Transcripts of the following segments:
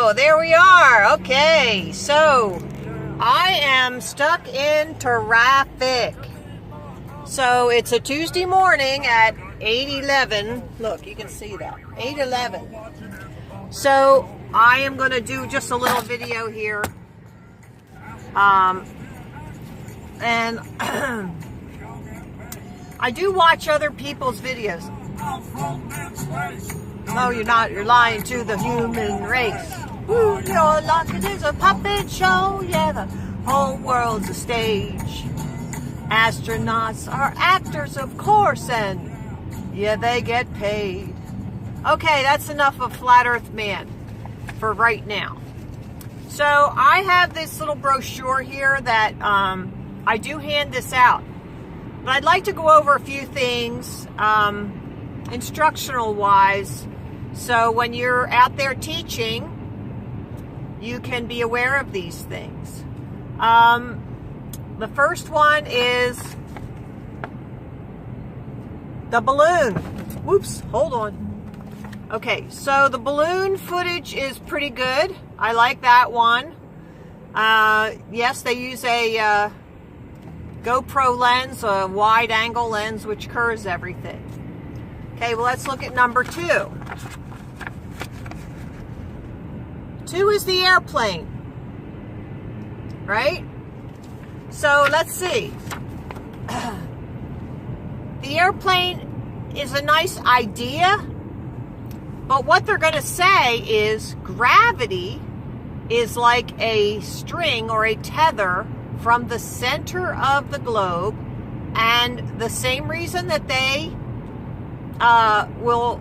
Oh, there we are. Okay, so I am stuck in traffic. So it's a Tuesday morning at 8:11. Look, you can see that. 8:11. So I am going to do just a little video here. And I do watch other people's videos. No, you're not. You're lying to the human race. Ooh, you're like it is a puppet show. Yeah, the whole world's a stage. Astronauts are actors, of course, and yeah, they get paid. Okay, that's enough of Flat Earth Man for right now. So I have this little brochure here that I do hand this out. But I'd like to go over a few things instructional wise, so when you're out there teaching, you can be aware of these things. The first one is the balloon. Whoops, hold on. Okay, so the balloon footage is pretty good. I like that one. Yes, they use a GoPro lens, a wide angle lens, which curves everything. Okay, well, let's look at number 2. 2 is the airplane, right? So let's see. The airplane is a nice idea, but what they're going to say is gravity is like a string or a tether from the center of the globe, and the same reason that they will,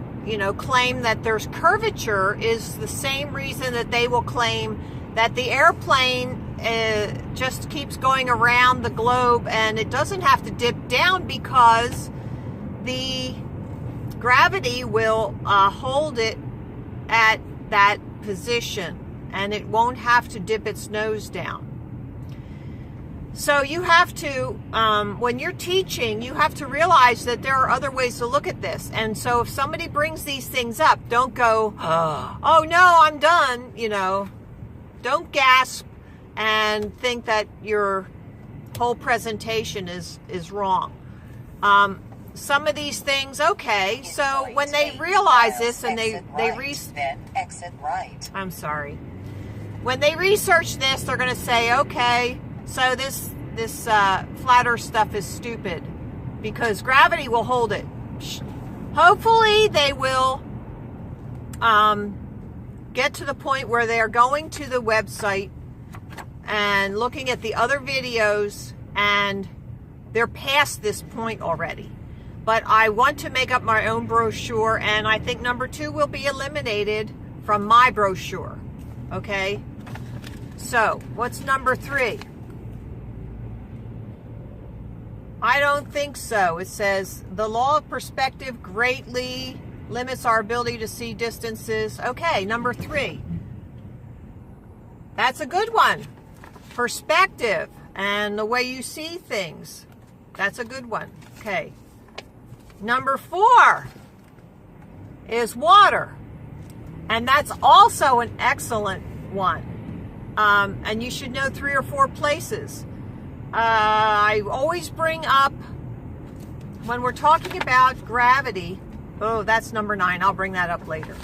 claim that there's curvature is the same reason that they will claim that the airplane just keeps going around the globe and it doesn't have to dip down, because the gravity will hold it at that position and it won't have to dip its nose down. So you have to, when you're teaching, you have to realize that there are other ways to look at this. And so if somebody brings these things up, don't go, oh no, I'm done, Don't gasp and think that your whole presentation is wrong. Some of these things, okay, so when they realize this and exit right. I'm sorry. When they research this, they're going to say, okay, so this flat earth stuff is stupid because gravity will hold it. Hopefully they will get to the point where they are going to the website and looking at the other videos, and they're past this point already. But I want to make up my own brochure, and I think number 2 will be eliminated from my brochure. Okay? So, what's number 3? I don't think so. It says, the law of perspective greatly limits our ability to see distances. Okay, number 3. That's a good one. Perspective and the way you see things. That's a good one. Okay. Number 4 is water. And that's also an excellent one. And you should know 3 or 4 places. I always bring up, when we're talking about gravity, oh, that's number 9. I'll bring that up later.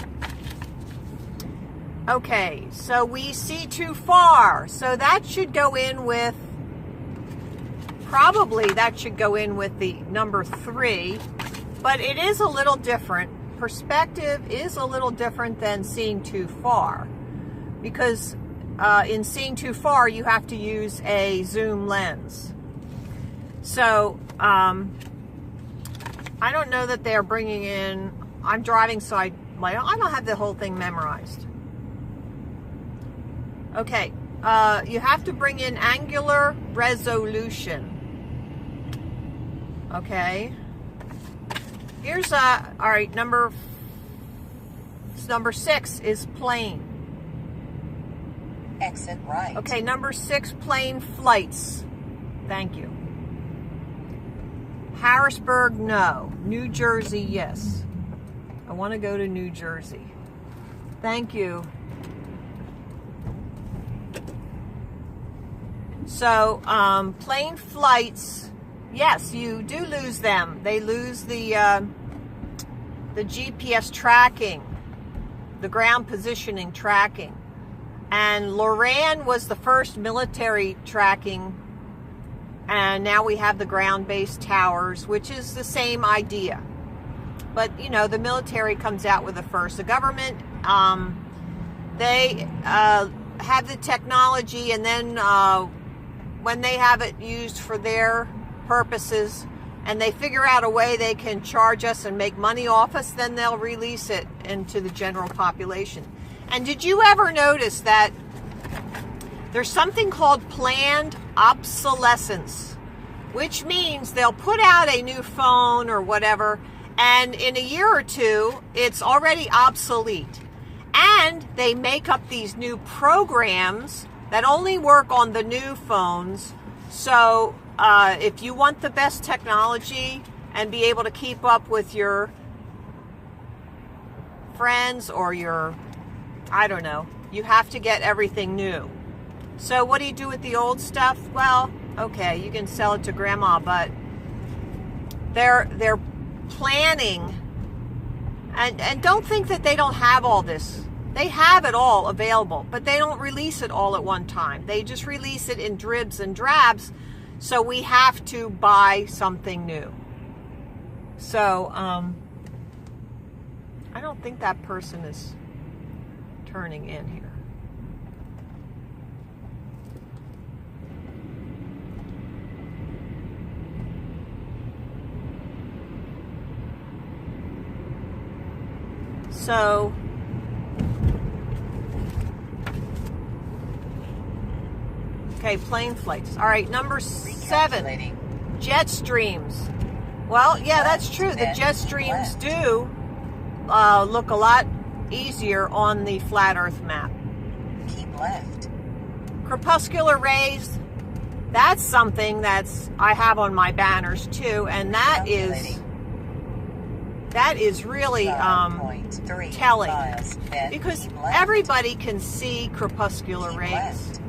Okay, so we see too far. So that should go in with, probably that should go in with the number 3. But it is a little different. Perspective is a little different than seeing too far. Because in seeing too far, you have to use a zoom lens. So, I don't know that they're bringing in, I'm driving, so I don't have the whole thing memorized. Okay, you have to bring in angular resolution. Okay. Here's all right, number 6 is plane. Exit right. Okay, number 6, plane flights. Thank you. Harrisburg, no. New Jersey, yes. I want to go to New Jersey. Thank you. So plane flights, yes, you do lose them. They lose the GPS tracking, the ground positioning tracking. And Loran was the first military tracking, and now we have the ground-based towers, which is the same idea. But, you know, the military comes out with the first. The government, they have the technology, and then when they have it used for their purposes, and they figure out a way they can charge us and make money off us, then they'll release it into the general population. And did you ever notice that there's something called planned obsolescence, which means they'll put out a new phone or whatever, and in a year or two, it's already obsolete. And they make up these new programs that only work on the new phones. So if you want the best technology and be able to keep up with your friends or your, I don't know, you have to get everything new. So what do you do with the old stuff? Well, okay, you can sell it to grandma, but they're planning, and don't think that they don't have all this. They have it all available, but they don't release it all at one time. They just release it in dribs and drabs, so we have to buy something new. So I don't think that person is turning in here. So okay, plane flights. All right, number 7, jet streams. Well, yeah, that's true. The jet streams do look a lot easier on the flat Earth map. Keep left. Crepuscular rays, that's something I have on my banners too, and that is really telling, because everybody can see crepuscular rays.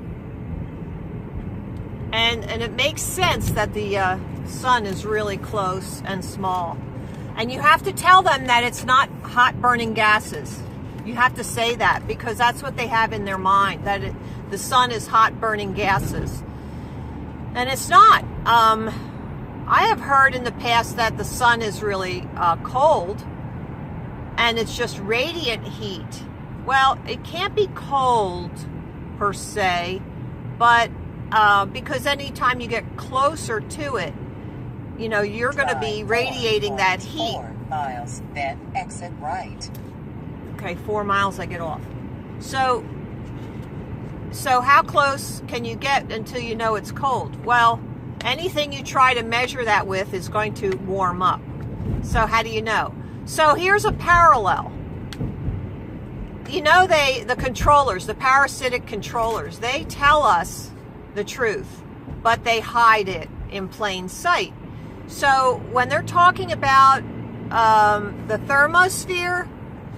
And it makes sense that the sun is really close and small. And you have to tell them that it's not hot burning gases. You have to say that, because that's what they have in their mind, that the sun is hot burning gases. And it's not. I have heard in the past that the sun is really cold, and it's just radiant heat. Well, it can't be cold per se, but because anytime you get closer to it, you know, you're going to be radiating that heat. 4 miles, then exit right. Okay, 4 miles I get off. So how close can you get until you know it's cold? Well, anything you try to measure that with is going to warm up. So how do you know? So here's a parallel. You know, the controllers, the parasitic controllers, they tell us the truth, but they hide it in plain sight. So when they're talking about the thermosphere,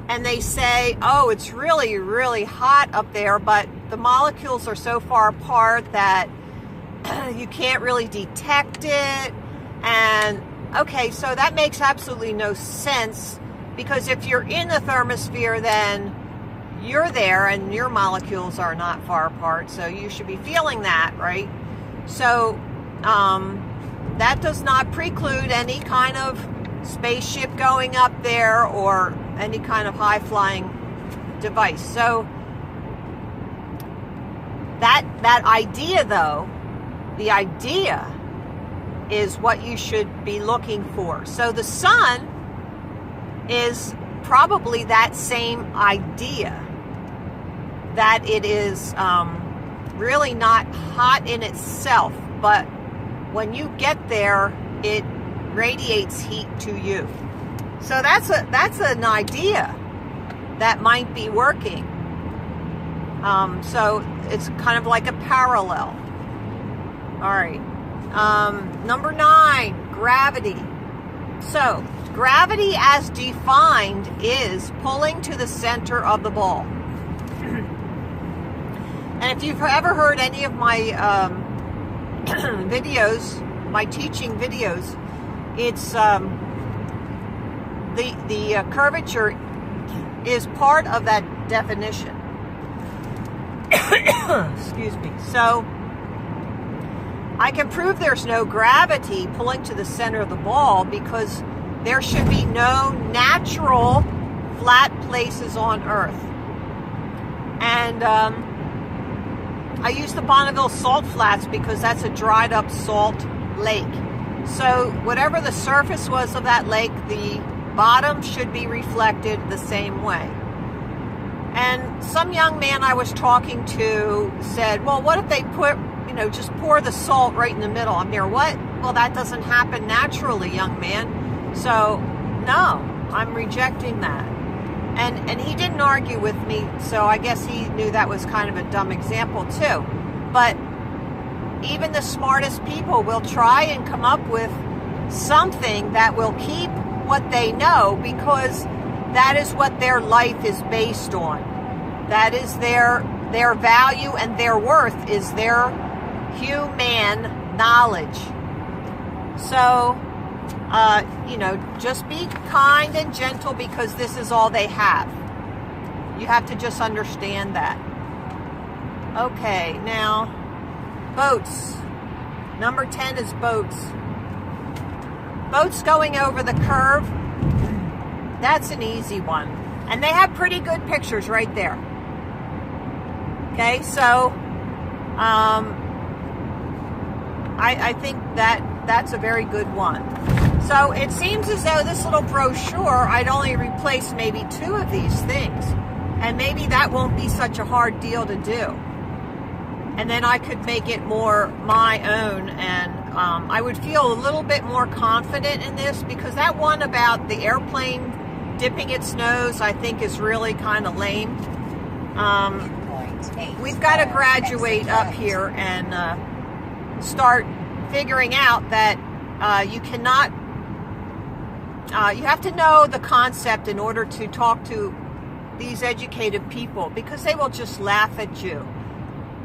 and they say, oh, it's really, really hot up there, but the molecules are so far apart that you can't really detect it. And okay, so that makes absolutely no sense, because if you're in the thermosphere, then you're there and your molecules are not far apart, so you should be feeling that, right? So that does not preclude any kind of spaceship going up there or any kind of high-flying device. So that idea, though, the idea is what you should be looking for. So the sun is probably that same idea, that it is really not hot in itself, but when you get there, it radiates heat to you. So that's an idea that might be working. So it's kind of like a parallel. All right. Number 9, gravity. So gravity as defined is pulling to the center of the ball. And if you've ever heard any of my videos, my teaching videos, it's the curvature is part of that definition. Excuse me. So I can prove there's no gravity pulling to the center of the ball because there should be no natural flat places on Earth. And I use the Bonneville Salt Flats because that's a dried up salt lake. So whatever the surface was of that lake, the bottom should be reflected the same way. And some young man I was talking to said, well, what if they put, just pour the salt right in the middle? I'm there, what? Well, that doesn't happen naturally, young man. So, no, I'm rejecting that. And he didn't argue with me, so I guess he knew that was kind of a dumb example too. But even the smartest people will try and come up with something that will keep what they know, because that is what their life is based on. That is their value, and their worth is their human knowledge. So, just be kind and gentle because this is all they have. You have to just understand that. Okay, now, boats. Number 10 is boats. Boats going over the curve. That's an easy one. And they have pretty good pictures right there. Okay, so I think that's a very good one. So it seems as though this little brochure, I'd only replace maybe 2 of these things. And maybe that won't be such a hard deal to do. And then I could make it more my own, and I would feel a little bit more confident in this, because that one about the airplane dipping its nose, I think, is really kind of lame. We've got to graduate up here and start figuring out that you cannot, you have to know the concept in order to talk to these educated people, because they will just laugh at you.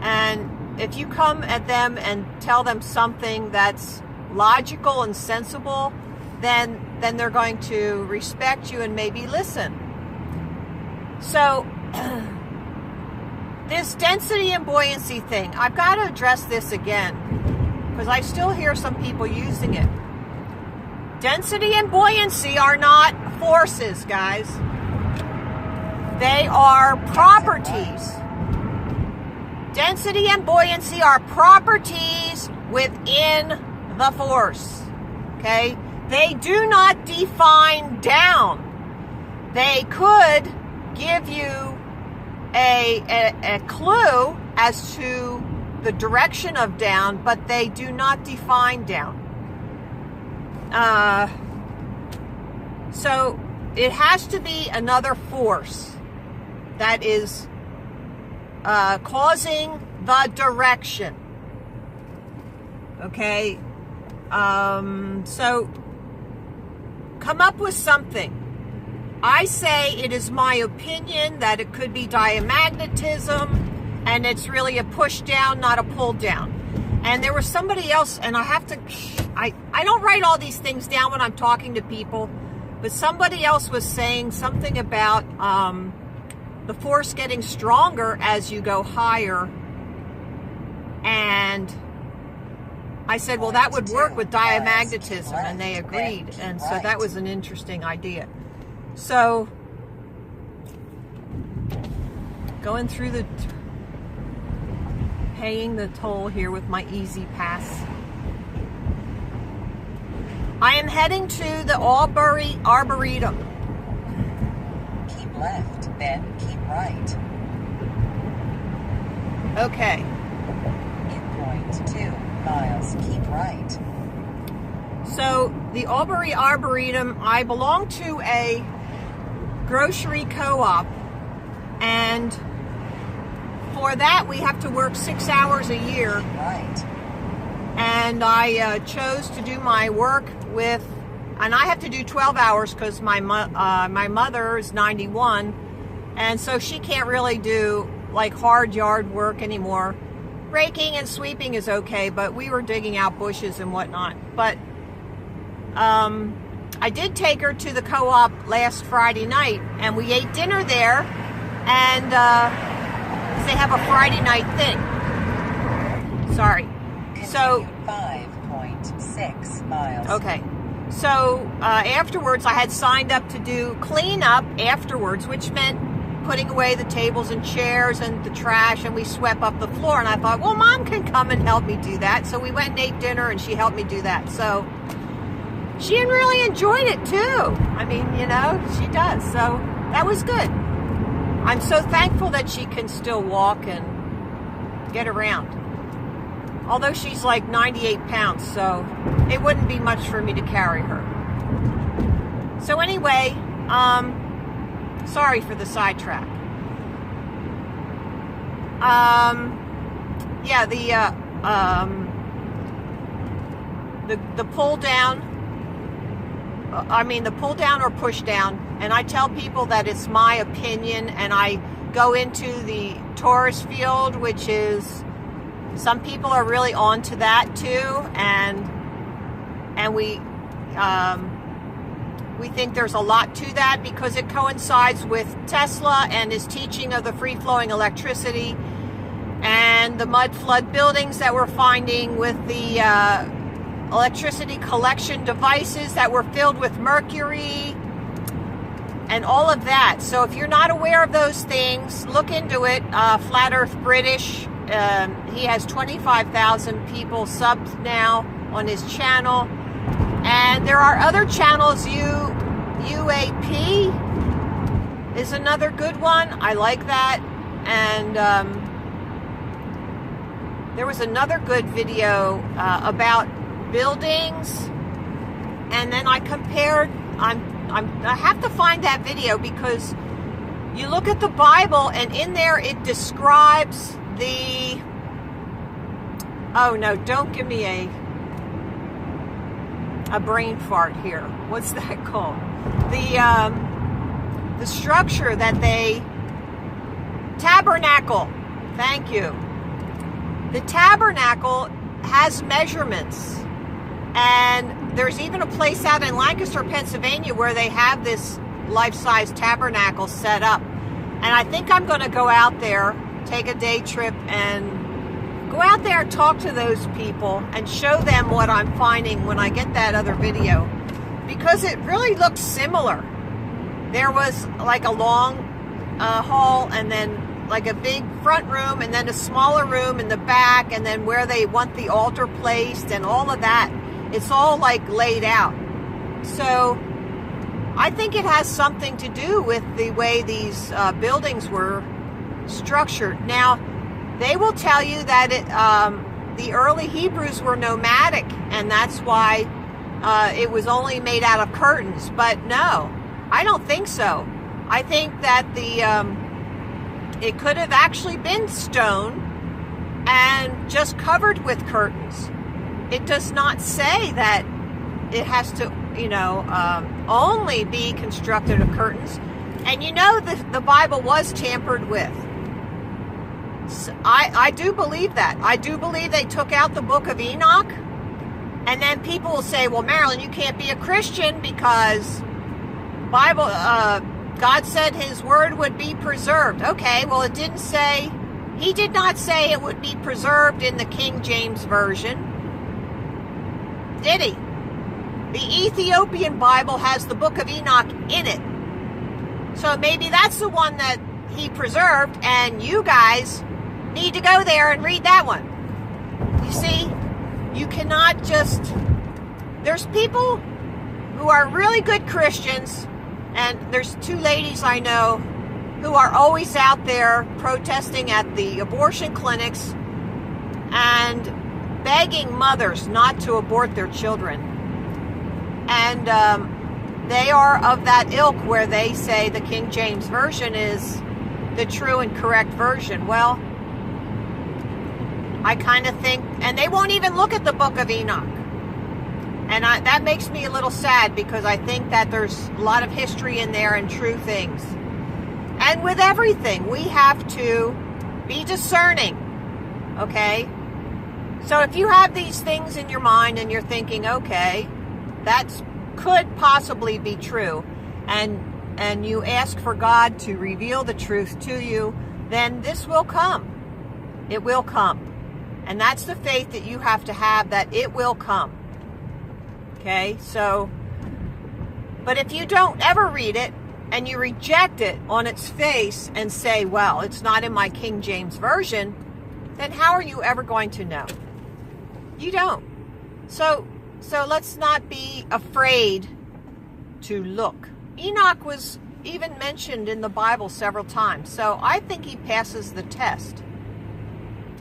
And if you come at them and tell them something that's logical and sensible, then they're going to respect you and maybe listen. So this density and buoyancy thing, I've got to address this again, because I still hear some people using it. Density and buoyancy are not forces, guys. They are properties. Density and buoyancy are properties within the force. Okay? They do not define down. They could give you a clue as to the direction of down, but they do not define down. So it has to be another force that is causing the direction. Okay? So come up with something. I say it is my opinion that it could be diamagnetism, and it's really a push down, not a pull down. And there was somebody else, and I don't write all these things down when I'm talking to people, but somebody else was saying something about the force getting stronger as you go higher. And I said, well, that would work with diamagnetism, and they agreed. And so that was an interesting idea. So, going through paying the toll here with my Easy Pass. I am heading to the Albury Arboretum. Keep left, then keep right. Okay. In 0.2 miles, keep right. So, the Albury Arboretum, I belong to a grocery co-op, and for that we have to work 6 hours a year. Right. And I chose to do my work with, and I have to do 12 hours because my mother is 91, and so she can't really do like hard yard work anymore. raking and sweeping is okay, but we were digging out bushes and whatnot. But I did take her to the co-op last Friday night, and we ate dinner there, and they have a Friday night thing. Sorry. So 5.6 miles. Okay. So afterwards, I had signed up to do cleanup afterwards, which meant putting away the tables and chairs and the trash, and we swept up the floor. And I thought, well, Mom can come and help me do that. So we went and ate dinner, and she helped me do that. So she really enjoyed it too. I mean, you know, she does. So that was good. I'm so thankful that she can still walk and get around. Although she's like 98 pounds, so it wouldn't be much for me to carry her. So anyway, sorry for the sidetrack. Yeah, the pull down. I mean, the pull down or push down. And I tell people that it's my opinion, and I go into the Taurus field, which is, some people are really on to that too, and we think there's a lot to that because it coincides with Tesla and his teaching of the free-flowing electricity and the mud flood buildings that we're finding with the electricity collection devices that were filled with mercury and all of that. So if you're not aware of those things, look into it. Flat Earth British. He has 25,000 people subbed now on his channel. And there are other channels. UAP is another good one. I like that. And there was another good video about buildings. And then I compared, I have to find that video because you look at the Bible and in there it describes the, oh no, don't give me a brain fart here. What's that called? The structure that they, tabernacle. Thank you. The tabernacle has measurements. And there's even a place out in Lancaster, Pennsylvania where they have this life-size tabernacle set up. And I think I'm going to go out there, take a day trip, and go out there and talk to those people and show them what I'm finding when I get that other video. Because it really looks similar. There was like a long hall, and then like a big front room, and then a smaller room in the back, and then where they want the altar placed and all of that. It's all like laid out. So I think it has something to do with the way these buildings were structured. Now, they will tell you that the early Hebrews were nomadic, and that's why it was only made out of curtains. But no, I don't think so. I think that it could have actually been stone and just covered with curtains. It does not say that it has to, only be constructed of curtains. And the Bible was tampered with. So I do believe that. I do believe they took out the book of Enoch. And then people will say, well, Marilyn, you can't be a Christian because God said his word would be preserved. Okay, well, it didn't say, he did not say it would be preserved in the King James Version. Did he? The Ethiopian Bible has the book of Enoch in it. So maybe that's the one that he preserved, and you guys need to go there and read that one. You see, you cannot just, there's people who are really good Christians, and there's two ladies I know who are always out there protesting at the abortion clinics and begging mothers not to abort their children. And they are of that ilk where they say the King James Version is the true and correct version. Well, I kind of think, and they won't even look at the book of Enoch. And that makes me a little sad because I think that there's a lot of history in there and true things. And with everything, we have to be discerning. Okay? So if you have these things in your mind and you're thinking, okay, that could possibly be true, and you ask for God to reveal the truth to you, then this will come. It will come. And that's the faith that you have to have, that it will come. Okay? So, but if you don't ever read it and you reject it on its face and say, well, it's not in my King James Version, then how are you ever going to know? You don't. So let's not be afraid to look. Enoch was even mentioned in the Bible several times, so I think he passes the test.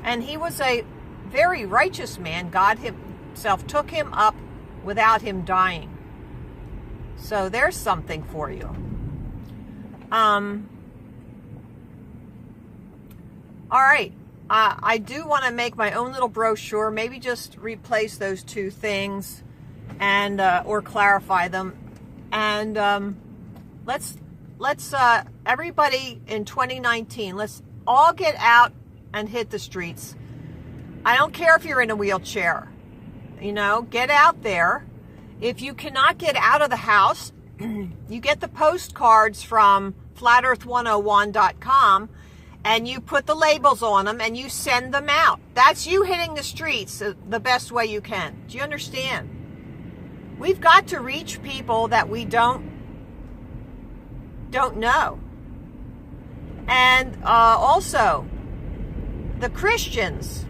And he was a very righteous man. God himself took him up without him dying. So there's something for you. All right. I do want to make my own little brochure. Maybe just replace those two things, and or clarify them. And let's everybody in 2019, let's all get out and hit the streets. I don't care if you're in a wheelchair. You know, get out there. If you cannot get out of the house, you get the postcards from flatearth101.com, and you put the labels on them and you send them out. That's you hitting the streets the best way you can. Do you understand? We've got to reach people that we don't know. And also, the Christians,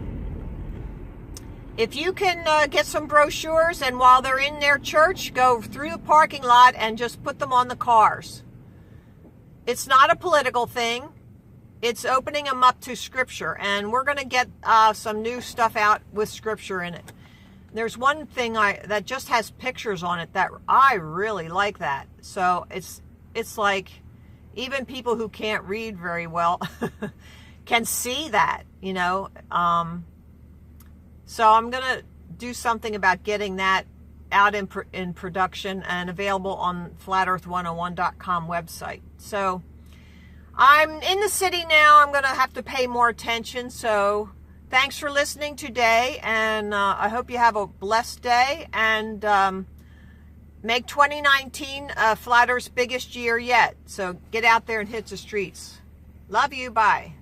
if you can get some brochures, and while they're in their church, go through the parking lot and just put them on the cars. It's not a political thing. It's opening them up to Scripture, and we're going to get some new stuff out with Scripture in it. There's one thing that just has pictures on it that I really like that. So it's like even people who can't read very well can see that, you know. So I'm going to do something about getting that out in production and available on flatearth101.com website. So I'm in the city now. I'm going to have to pay more attention. So thanks for listening today, and I hope you have a blessed day, and make 2019 Flat Earth's biggest year yet. So get out there and hit the streets. Love you. Bye.